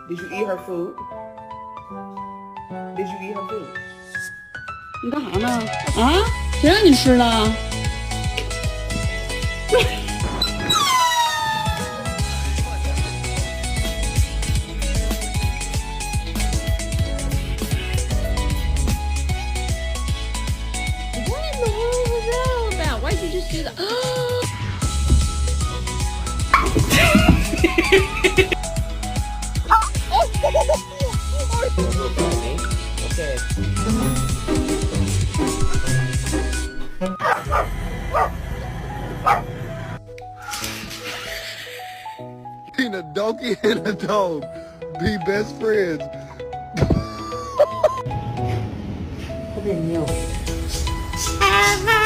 Did you eat her food? Did you eat her food? 你干啥呢？啊？谁让你吃了？What in the world was that all about? Why did you just do that? Okay. Seen a donkey and a dog be best friends. 特别牛。 Ah!